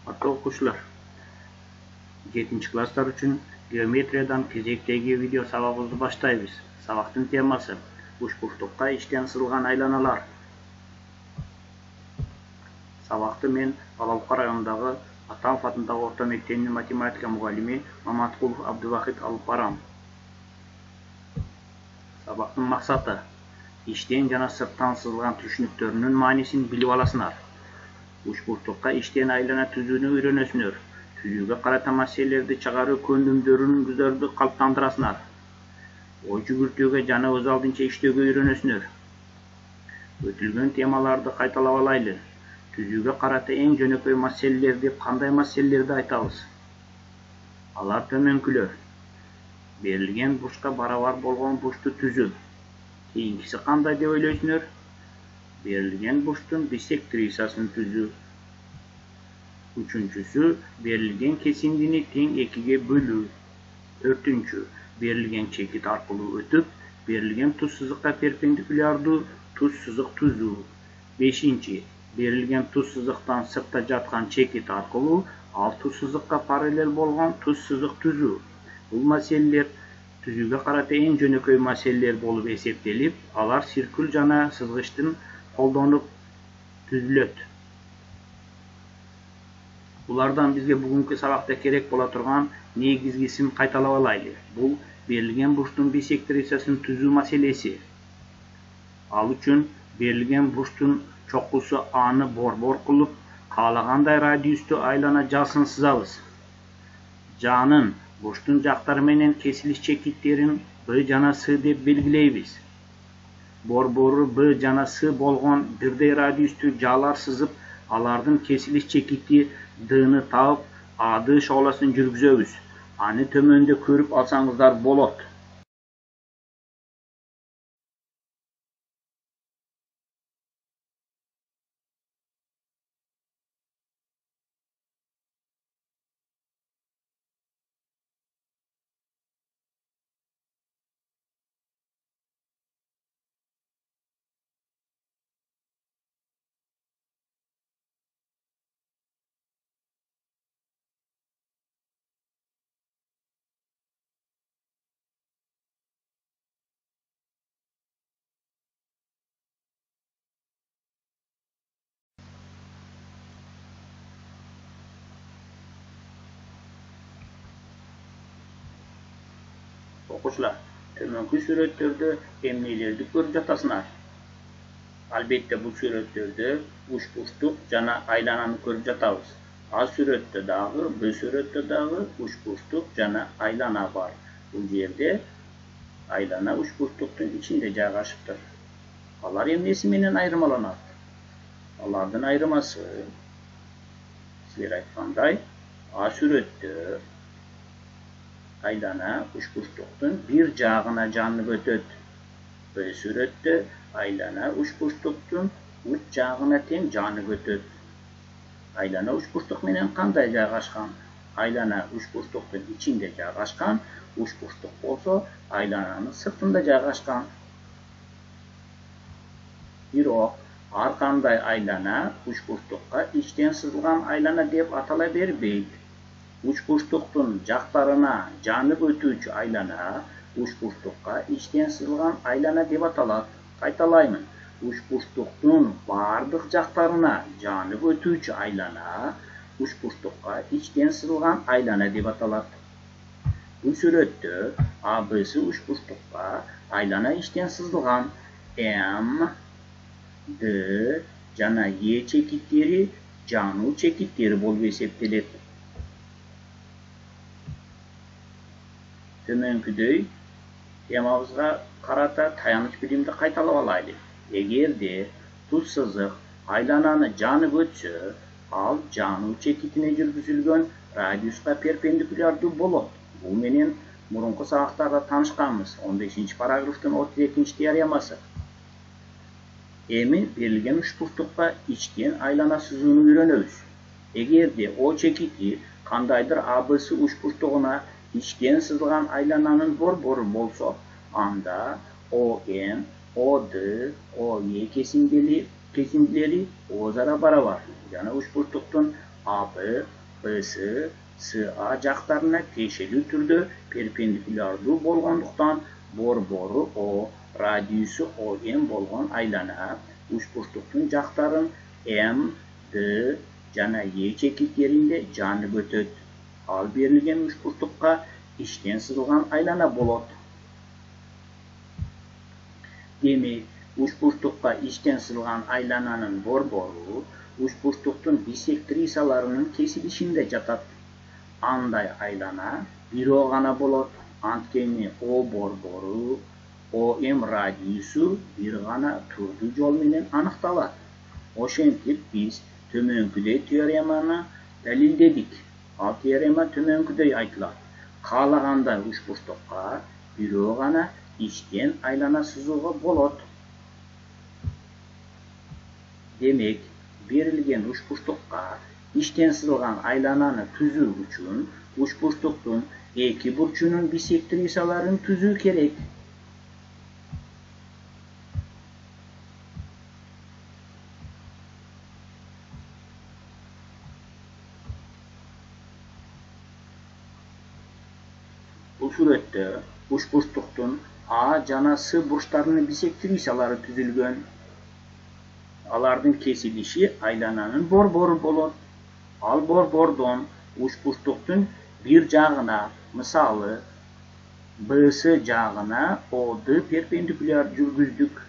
Аттуу окуучулар, 7-класстар үчүн геометриядан кезектеги видео сабагыбызды баштайбыз. Сабактын темасы учбуштукка иштен сызылган айланалар. Сабакты мен Балалыкка районундагы Атамов атындагы орто мектебинин математика мугалими Маматкулов Абдывахит алып барам. Сабактын максаты иштен жана сырттан сызылган түшүнүктөрүнүн маанисин билип аласыңар. Учбуштукка иштен айлана түзүүнү үйрөнөсүңөр. Түзүүгө карата маселелерди чыгаруу көндүмдөрүңүздөрдү калыптандырасыңар. Ой жүгүртүүгө жана өз алдынча иштөөгө үйрөнөсүңөр. Өтүлгөн темаларды кайталап алайлы. Түзүүгө карата эң жөнөкөй маселелер деп кандай маселелерди айтабыз? Алар төмөнкүлөр. Берилген бурчка барабар болгон бурчту түзүү. Кийинкиси кандай деп ойлойсуңөр? Берилген бурчтун биссектрисасын түзүү. Үчүнчүсү берилген кесиндини тең экиге бөлүү. Төртүнчү берилген чекит аркылуу өтүп, берилген туз сызыкка перпендикулярдуу туз сызык түзүү. Бешинчи берилген туз сызыктан сыртта жаткан чекит аркылуу ал туз сызыкка параллел болгон туз сызык түзүү. Бул маселелер түзүүгө карата эң жөнөкөй маселелер болуп эсептелип, алар циркуль жана сызгычтын колдонуп түзүлөт. Булардан бизге бүгүнкү сабакта керек боло турган негизгисин кайталап алайлы. Бул берилген бурчтун биссектрисасын түзүү маселеси. Ал үчүн берилген бурчтун чокусу аны борбор кылып, каалагандай радиусту айлана жасын сызабыз. Жанын бурчтун жактары менен кесилиш чекиттерин Б жана С деп белгилейбиз. Борбору Б жана С болгон бирдей радиусту жалар сызып, алардын кесилиш чекити Д-ны таап, АД шооласын жүргүзөбүз. Аны төмөндө көрүп алсаңыздар болот. Окуучулар, төмөнкү сүрөттөрдө эмнелерди көрүп жатасыңар? Албетте бул сүрөттөрдө учбуштук жана айлананы көрүп жатабыз. А сүрөттө дагы, Б сүрөттө дагы учбуштук жана айлана бар. Бул жерде айлана учбуштуктун ичинде жайгашыптыр. Алар эмнеси менен айырмаланат? Алардын айырмасы силер айткандай, А сүрөттө айлана учбуштуктун бир жагына жанып өтөт. Б сүрөттө айлана учбуштуктун уч жагына тең жанып өтөт. Айлана учбуштук менен кандай жайгашкан? Айлана учбуштуктун ичинде жайгашкан, учбуштук болсо айлананын сыртында жайгашкан. Бирок ар кандай айлана учбуштукка ичтен сызылган айлана деп атала бербейт. Учбуштуктун жактарына жанып өтүүчү айлана учбуштукка ичтен сызылган айлана деп аталат. Кайталаймын. Учбуштуктун бардык жактарына жанып өтүүчү айлана учбуштукка ичтен сызылган айлана деп аталат. Бул сүрөттө АБ-сы учбуштукка айлана ичтен сызылган. М, Д жана Е чекиттери жануу чекиттери болуп эсептелет. Төмөнкүдөй темабызга карата таяныч билимди кайталап алайлы. Эгерде туз сызык айлананы жанып өтсө, ал жануу чекитине жүргүзүлгөн радиуска перпендикулярдуу болот. Бул менен мурунку сабактарда таанышканбыз. 15-параграфтын 32-теоремасы. Эми берилген учбуштукка ичтен айлана сызууну үйрөнөбүз. Эгерде О чекити кандайдыр АБ-сы учбуштугуна ичтен сызылган айлананын борбору болсо, анда ОН, ОД, ОЕ кесиндилери өз ара барабар жана учбуштуктун АБ, BS SA жактарына тиешелүү түрдө перпендикулярдуу болгондуктан борбору O, радиусу OM болгон айлана учбурчтуктун жактарын M, D жана E чекиттеринде жанып өтөт. Ал берилген учбурчтукка иштен сызылган айлана болот. Демек, учбурчтукка иштен сызылган айлананын борбору учбурчтуктун биссектрисаларынын кесилишинде жатат. Андай айлана бирөө гана болот. Анткени O борбору, OM радиусу бир гана турдуу жол менен аныкталат. Ошентип биз төмөнкүдөй теореманы далилдедик. Ал теорема төмөнкүдөй айтылат. Каалагандай учбурчтукка бирөө гана иштен айлана сызууга болот. Демек, берилген учбурчтукка иштен сызылган айлананы түзүү үчүн учбурчтуктун эки бурчунун биссектрисаларын түзүү керек. Бул сүрөттө учбурчтуктун А жана С бурчтарынын биссектрисалары түзүлгөн. Алардын кесилиши айлананын борбору болот. Ал борбордон учбурчтуктун бир жагына, мисалы, BS жагына OD перпендикуляр жүргүздүк.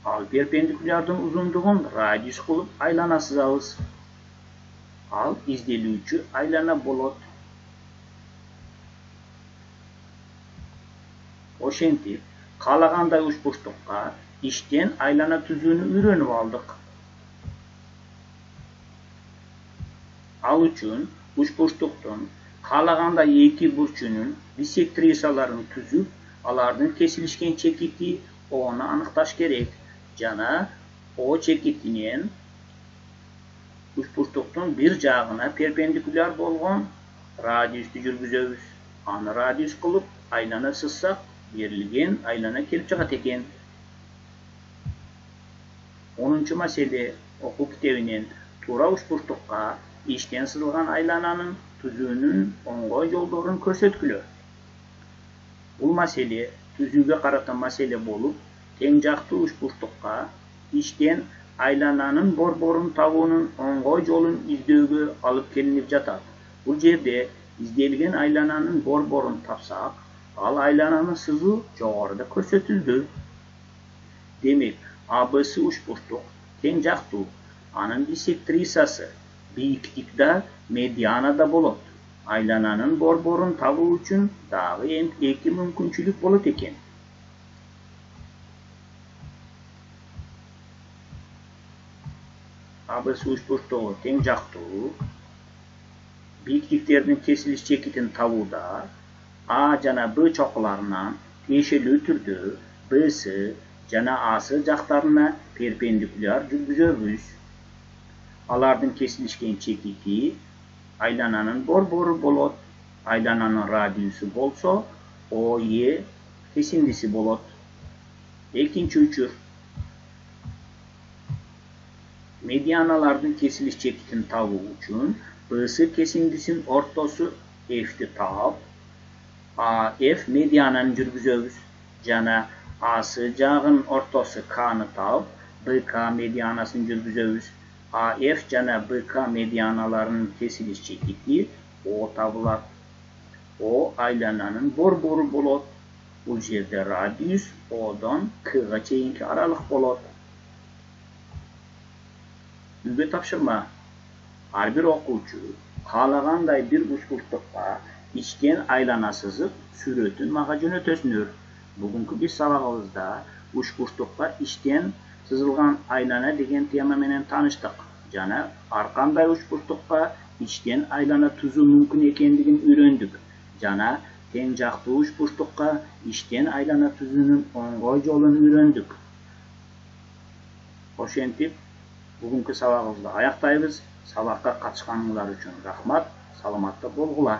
Ал перпендикулярдын узундугун радиус кылып айлана сызабыз. Ал изделүүчү айлана болот. Ошентип, каалагандай учбурчтукка иштен айлана түзүүнү үйрөнүп алдык. Ал үчүн учбурчтуктун каалагандай эки бурчунун биссектрисаларын түзүп, алардын кесилишкен чекити O'ну аныкташ керек. Жана O чекитинен учбурчтуктун бир жагына перпендикуляр болгон радиусту жүргүзөбүз. Аны радиус кылып айлана сызсак, берилген айлана келип чыгат экен. 10-чу маселе окуу китебинен туура учбурчтукка иштен сызылган айлананын түзүүнүн оңгой жолдорун көрсөткүлө. Бул маселе түзүүгө карата маселе болуп, тең жактуу учбурчтукка иштен айлананын борборун табуунун оңгой жолун издөөгө алып келинип жатат. Бул жерде изделген айлананын борборун тапсак, ал айлананы сызуу жогоруда көрсөтүлдү. Демек, ABC учбурчтук тең жактуу, анын биссектрисасы бийиктикте медианада болот. Айлананын борборун табуу үчүн дагы эки мүмкүнчүлүк болот экен. ABC учбурчтугу тең жактуу, бийиктиктердин кесилиш чекитин табууда А жана Б чокуларынан тиешелүү түрдө BS жана AC жактарына перпендикуляр жүргүзөбүз. Алардын кесилишкен чекити айлананын борбору болот. Айлананын радиусу болсо OE кесиндиси болот. Экинчи учур. Медианалардын кесилиш чекитин табуу үчүн BS кесиндисинин ортосу F'ти таап, AF медиананы жүргүзөбүз. Жана AC жагынын ортосу K'ны таап, BK медианасын жүргүзөбүз. AF жана BK медианаларынын кесилиш чекити O табылат. O айлананын борбору болот. Бул жерде радиус O'дон K'га чейинки аралык болот. Үйгө тапшырма. Ар бир окуучу каалагандай бир учбурчтукка иштен айлана сызып, сүрөтүн мага жөнөтөсүнөр. Бүгүнкү биз сабагыбызда учбурчтукка иштен сызылган айлана деген тема менен тааныштык. Жана ар кандай учбурчтукка иштен айлана түзүү мүмкүн экендигин үйрөндүк. Жана тең жактуу учбурчтукка иштен айлана түзүүнүн оңгой жолун үйрөндүк. Ошентип, бүгүнкү сабагыбызды аяктайбыз. Сабакка катышканыңар үчүн рахмат. Саламатта болгула.